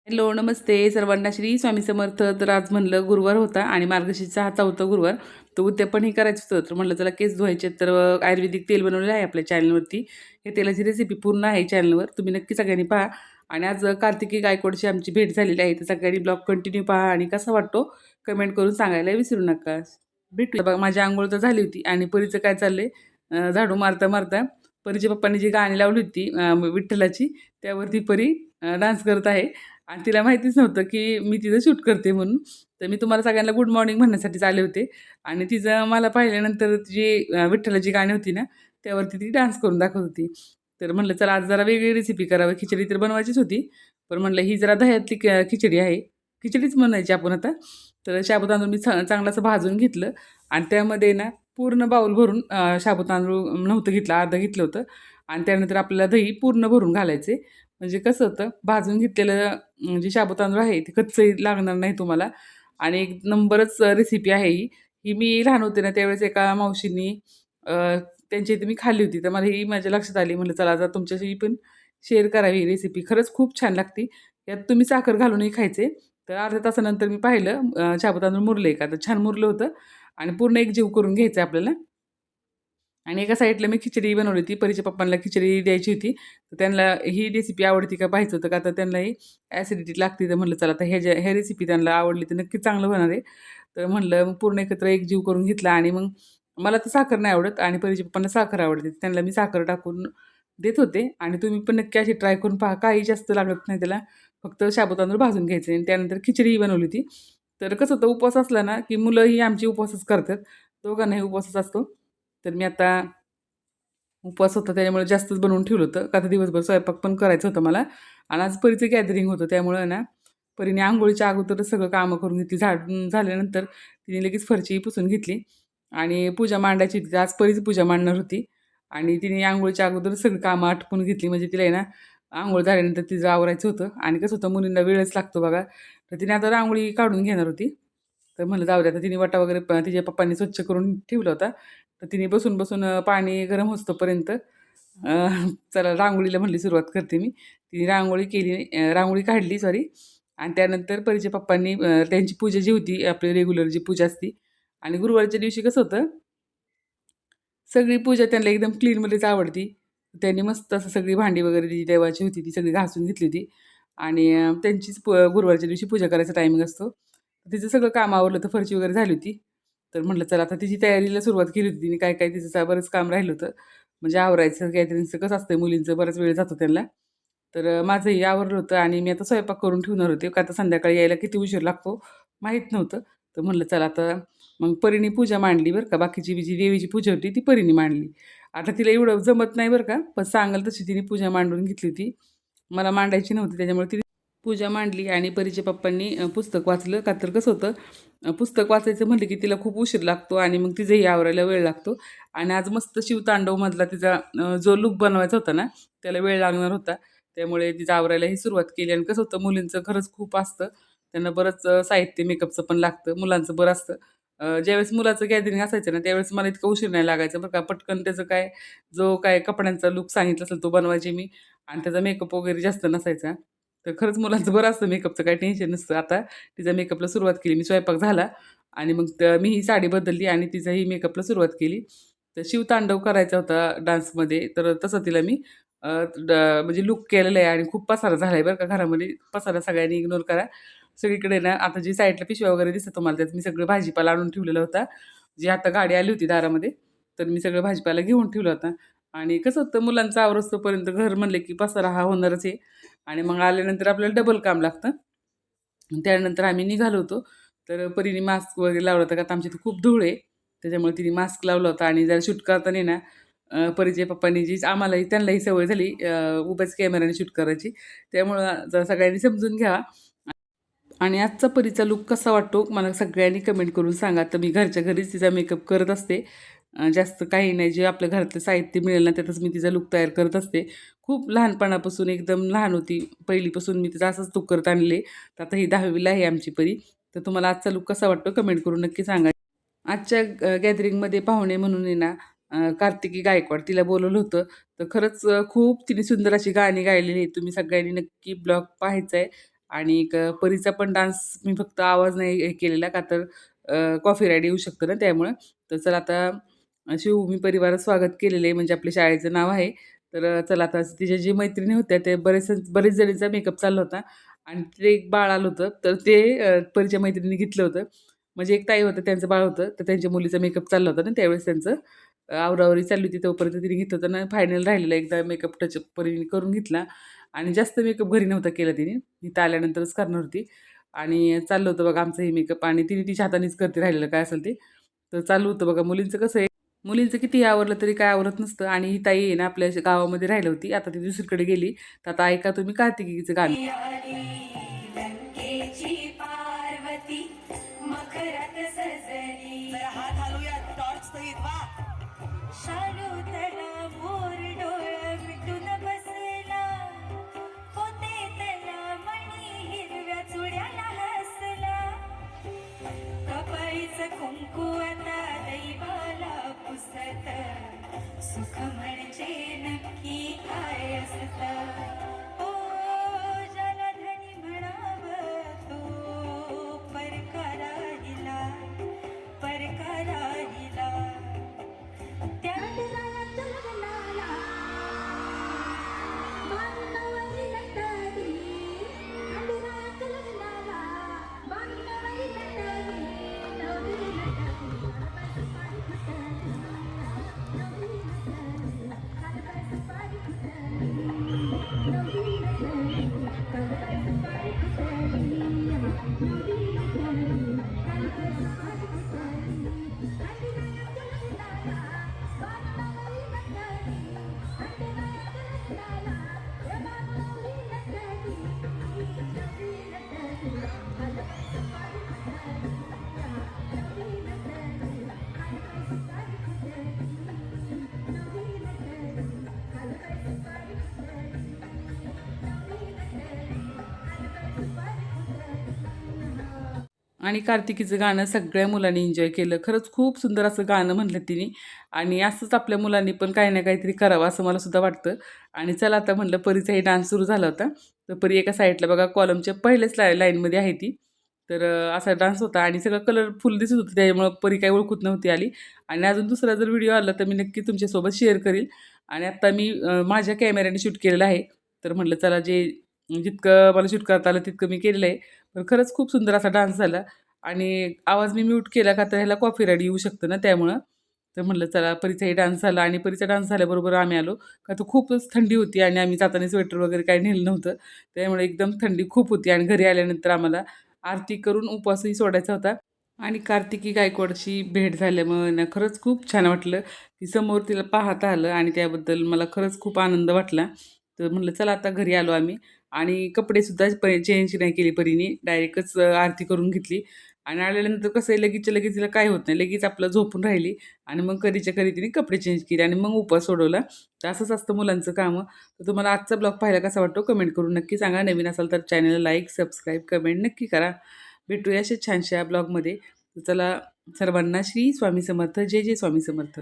Hello, नमस्ते सर्वांना. श्री स्वामी समर्थ. तर आज म्हणलं गुरुवार होता आणि मार्गशीर्षचा हा चौथा गुरुवार. तर उद्यापन हे करायचं होतं. तर म्हणलं चला केस धुवायचे. तर आयुर्वेदिक तेल बनवलेलं आहे आपल्या चॅनलवरती. हे तेलाची रेसिपी पूर्ण आहे चॅनलवर. तुम्ही नक्की सगळ्यांनी पहा. आणि आज कार्तिकी गायकवाडची आमची भेट झालेली आहे. तर सगळ्यांनी ब्लॉग कंटिन्यू पहा आणि कसा वाटतो कमेंट करून सांगायला विसरू नका. भेटूया. बघा, माझी अंघोळ तर झाली होती आणि परीचं काय चाललंय, झाडू मारता मारता परीच्या पप्पांनी जी गाणी लावली होती विठ्ठलाची, त्यावरती परी डान्स करत आहे. आणि तिला माहितीच नव्हतं की मी तिचं शूट करते म्हणून. तर मी तुम्हाला सगळ्यांना गुड मॉर्निंग म्हणण्यासाठीच आले होते. आणि तिचं मला पाहिल्यानंतर जी विठ्ठलाची गाणी होती ना, त्यावरती ती डान्स करून दाखवत होती. तर म्हटलं चला आज जरा वेगळी रेसिपी करावी. खिचडी तर बनवायचीच होती. पण म्हटलं ही जरा दह्यातली खिचडी आहे. खिचडीच म्हणायची आपण आता. तर शाबू तांदूळ मी चांगलं असं भाजून घेतलं आणि त्यामध्ये ना पूर्ण बाऊल भरून शाबू तांदूळ नव्हतं घेतलं, अर्धं घेतलं होतं. आणि त्यानंतर आपल्याला दही पूर्ण भरून घालायचे. म्हणजे कसं होतं, भाजून घेतलेलं जे शाबू तांदूळ आहे ते कच्चंही लागणार नाही तुम्हाला. आणि एक नंबरच रेसिपी आहे ही. ही मी लहान होते ना त्यावेळेस एका मावशींनी अ, त्यांच्या इथे मी खाल्ली होती. तर मला ही माझ्या लक्षात आली. म्हटलं चला आता तुमच्याशी पण शेअर करावी ही रेसिपी. खरंच खूप छान लागते. यात तुम्ही साखर घालूनही खायचे. तर अर्ध्या तासानंतर मी पाहिलं शाबू तांदूळ मुरले का? तर छान मुरलं होतं आणि पूर्ण एकजीव करून घ्यायचं आहे आपल्याला. आणि एका साईडला मी खिचडी बनवली होती. परीच्या पप्पांना खिचडी द्यायची होती. तर त्यांना ही रेसिपी आवडती का पाहायचं होतं, का तर त्यांनाही ॲसिडिटी लागते. तर म्हटलं चला आता ह्या रेसिपी त्यांना आवडली तर नक्कीच चांगलं होणार आहे. तर म्हटलं मग पूर्ण एकत्र एकजीव करून घेतला आणि मग मला तर साखर नाही आवडत आणि परीच्या पप्पांना साखर आवडते. त्यांना मी साखर टाकून देत होते आणि तुम्ही पण नक्की अशी ट्राय करून पहा. काही जास्त लागत नाही त्याला. फक्त साबुदाणा तांदूळ भाजून घ्यायचे आणि त्यानंतर खिचडीही बनवली होती. तर कसं होतं उपवास असला ना, की मुलंही आमची उपवासच करतात. दोघांनाही उपवासच असतो. तर मी आता उपवास होता त्याच्यामुळे जास्तच बनवून ठेवलं होतं. का तर दिवसभर स्वयंपाक पण करायचं होतं मला आणि आज परीचं गॅदरिंग होतं. त्यामुळं ना, परीने अंघोळीच्या अगोदरच सगळं कामं करून घेतली. झाडून झाल्यानंतर तिने लगेच फरशी पुसून घेतली आणि पूजा मांडायची होती. आज परीची पूजा मांडणार होती आणि तिने अंघोळीच्या अगोदरच सगळी कामं आटपून घेतली. म्हणजे तिला आहे ना, अंघोळ झाल्यानंतर तिचं आवरायचं होतं आणि कसं होतं मुलींना वेळच लागतो बघा. तर तिने आता रांगोळी काढून घेणार होती. तर म्हणलं जाऊ द्या. आता तिने वाटा वगैरे तिच्या पप्पांनी स्वच्छ करून ठेवला होता. तर तिने बसून पाणी गरम होईस्तोपर्यंत चला रांगोळीला म्हणली सुरुवात करते मी. तिने रांगोळी केली, रांगोळी काढली सॉरी. आणि त्यानंतर परीच्या पप्पांनी त्यांची पूजा जी होती आपली रेग्युलर जी पूजा असती आणि गुरुवारच्या दिवशी कसं होतं, सगळी पूजा त्यांना एकदम क्लीनमध्येच आवडती. त्यांनी मस्त असं सगळी भांडी वगैरे जी देवाची होती ती सगळी घासून घेतली होती आणि त्यांचीच गुरुवारच्या दिवशी पूजा करायचा टायमिंग असतो. तिचं सगळं काम आवरलं होतं, फरशी वगैरे झाली होती. तर म्हटलं चला आता तिची तयारीला सुरुवात केली होती तिने. काय तिचं बरंच काम राहिलं होतं. म्हणजे आवरायचं, गॅदरिंगचं कसं असतं मुलींचं बराच वेळ जातो त्यांना. तर माझंही आवरलं होतं आणि मी आता स्वयंपाक करून ठेवणार होते. का आता संध्याकाळी यायला किती उशीर लागतो माहीत नव्हतं. तर म्हटलं चला आता मग परीने पूजा मांडली बरं का. बाकीची जी देवीची पूजा होती ती परीने मांडली. आता तिला एवढं जमत नाही बरं का, पण सांगाल तशी तिने पूजा मांडून घेतली होती. मला मांडायची नव्हती त्याच्यामुळे तिने पूजा मांडली आणि परीच्या पप्पांनी पुस्तक वाचलं. का तर कसं होतं, पुस्तक वाचायचं म्हटलं की तिला खूप उशीर लागतो आणि मग तिचंही आवरायला वेळ लागतो. आणि आज मस्त शिवतांडवमधला तिचा जो लूक बनवायचा होता ना, त्याला वेळ लागणार होता. त्यामुळे तिचं आवरायलाही सुरुवात केली आणि कसं होतं मुलींचं खरंच खूप असतं. त्यांना बरंच साहित्य मेकअपचं पण लागतं. मुलांचं बरं असतं. ज्यावेळेस मुलाचं गॅदरिंग असायचं ना, त्यावेळेस मला इतका उशीर नाही लागायचा बरं का. पटकन त्याचं काय, जो काय कपड्यांचा लूक सांगितला असेल तो बनवायचे मी आणि त्याचा मेकअप वगैरे जास्त नसायचा. तर खरंच मुलांचं बरं असतं मेकअपचं काही टेन्शन नसतं. आता तिचा मेकअपला सुरुवात केली. मी स्वयंपाक झाला आणि मग मी ही साडी बदलली आणि तिचाही मेकअपला सुरुवात केली. तर शिवतांडव करायचा होता डान्समध्ये. तर तसं तिला मी अ, ड म्हणजे लूक केलेलं आहे आणि खूप पसारा झाला आहे बरं का घरामध्ये. पसारा सगळ्यांनी इग्नोर करा. सगळीकडे ना आता जी साईडला पिशव्या वगैरे दिसतात तुम्हाला त्यात मी सगळं भाजीपाला आणून ठेवलेला होता. जी आता गाडी आली होती दारामध्ये, तर मी सगळं भाजीपाला घेऊन ठेवला होता. आणि कसं होतं मुलांचं आवरोस्तोपर्यंत घर म्हणले की पसारा हा होणारच आहे. आणि मग आल्यानंतर आपल्याला डबल काम लागतं. त्यानंतर आम्ही निघालो होतो. तर परीने मास्क वगैरे लावला होता, का तर आमच्या इथे खूप धूळ आहे. त्याच्यामुळे तिने मास्क लावला होता आणि जरा शूट करताना ना परीच्या पप्पांनी जी आम्हालाही त्यांनाही सवय झाली उभ्याच कॅमेऱ्याने शूट करायची. त्यामुळं जरा सगळ्यांनी समजून घ्या. आणि आजचा परीचा लूक कसा वाटतो मला सगळ्यांनी कमेंट करून सांगा. तर मी घरच्या घरीच तिचा मेकअप करत असते. जास्त काही नाही, जे आपल्या घरातलं साहित्य मिळेल ना त्यातच मी तिचा लूक तयार करत असते. खूप लहानपणापासून एकदम लहान होती पहिलीपासून मी तिचा असाच लूक करत आणले. तर आता ही 10वीला आहे आमची परी. तर तुम्हाला आजचा लूक कसा वाटतो कमेंट करून नक्की सांगा. आजच्या गॅदरिंगमध्ये पाहुणे म्हणून आहे ना कार्तिकी गायकवाड तिला बोलवलं होतं. तर खरंच खूप तिने सुंदर अशी गाणी गायलेली आहेत. तुम्ही सगळ्यांनी नक्की ब्लॉग पाहायचा आहे आणि एक परीचा पण डान्स मी फक्त आवाज नाही हे केलेला का तर कॉपीराईट येऊ शकतं ना त्यामुळं. तर चला आता शिवभूमी परिवारात स्वागत केलेलं आहे म्हणजे आपल्या शाळेचं नाव आहे. तर चला आता तिच्या जी मैत्रिणी होत्या ते बरेच जणींचा मेकअप चालला होता आणि तिथे एक बाळ आलं होतं. तर ते परीच्या मैत्रिणीने घेतलं होतं. म्हणजे एक ताई होतं त्यांचं बाळ होतं. तर त्यांच्या मुलीचा मेकअप चालला होता ना त्यावेळेस त्यांचं आवराआवरी चालली होती तोपर्यंत तिने घेतलं होतं ना फायनल राहिलेलं एकदा मेकअप टचअप परीने करून घेतला आणि जास्त मेकअप घरी नव्हता केला तिने. इथं आल्यानंतरच करणार होती आणि चाललं होतं बघा आमचं हे मेकअप आणि तिने तिच्या हातानेच करते राहिलेलं काय असेल ते. तर चालू होतं बघा मुलींचं कसं आहे मुलींचं कितीही आवरलं तरी काय आवरत नसतं आणि ही ताई आहे ना आपल्या गावामध्ये राहिली होती. आता ती दुसरीकडे गेली. तर आता ऐका तुम्ही कार्तिकीचं गाणं. लंकेची पार्वती मखरात सजली जरा हात हलूया टॉर्च सहित वा शालू तला मोर डोळ मिटून बसला होते तला मणी हिरव्या चुड्याला हसला कपाळीचं कुंकू आता दैवाला पुसत सुख म्हणजे नक्की काय असतं ओ जलधनी म्हणावं तो परका राहिला त्या रात लग्नाला बांधणारी नटली रात लग्नाला बांधणारी नटली नवरी नटली पारी फुटली नवरी नटली पारी फुटली नवरी नटली पारी फुटली नवरी आणि कार्तिकीचं गाणं सगळ्या मुलांनी एन्जॉय केलं. खरंच खूप सुंदर असं गाणं म्हणलं तिने आणि असंच आपल्या मुलांनी पण काही ना काहीतरी करावं असं मला सुद्धा वाटतं. आणि चला आता म्हणलं परीचाही डान्स सुरू झाला होता. तर परी एका साईडला बघा कॉलमच्या पहिल्याच लाईनमध्ये आहे ती. तर असा डान्स होता आणि सगळं कलरफुल दिसत होतं त्यामुळं परी काही ओळखूत नव्हती आली. आणि अजून दुसरा जर व्हिडिओ आला तर मी नक्की तुमच्यासोबत शेअर करील. आणि आत्ता मी माझ्या कॅमेऱ्याने शूट केलेलं आहे. तर म्हटलं चला जितकं मला शूट करता आलं तितकं मी केलेलं आहे. पण खरंच खूप सुंदर असा डान्स झाला. आणि आवाज मी म्यूट केला का तर ह्याला कॉपीराईट येऊ शकतं ना त्यामुळं. तर म्हटलं चला परीचाही डान्स झाला आणि परीचा डान्स झाल्याबरोबर आम्ही आलो. का तर खूपच थंडी होती आणि आम्ही जाताना स्वेटर वगैरे काही नेलं नव्हतं. त्यामुळे एकदम थंडी खूप होती आणि घरी आल्यानंतर आम्हाला आरती करून उपवासही सोडायचा होता. आणि कार्तिकी गायकवाडची भेट झाल्यामुळे ना खरंच खूप छान वाटलं. की समोर तिला पाहता आलं आणि त्याबद्दल मला खरंच खूप आनंद वाटला. तर म्हटलं चला आता घरी आलो आम्ही आणि कपडेसुद्धा चेंज नाही केली परीने. डायरेक्टच आरती करून घेतली आणि आल्यानंतर कसं आहे लगेचच्या लगेच तिला काय होत नाही. लगेच आपलं झोपून राहिली आणि मग कधीच्या कधी तिने कपडे चेंज केले आणि मग उपवास सोडवला. तर असंच असतं मुलांचं कामं. तर तुम्हाला आजचा ब्लॉग पाहायला कसा वाटतो कमेंट करून नक्की सांगा. नवीन असाल तर चॅनलला लाईक, सबस्क्राईब, कमेंट नक्की करा. भेटूया अशा छानशा ब्लॉगमध्ये. चला सर्वांना श्री स्वामी समर्थ. जय जय स्वामी समर्थ.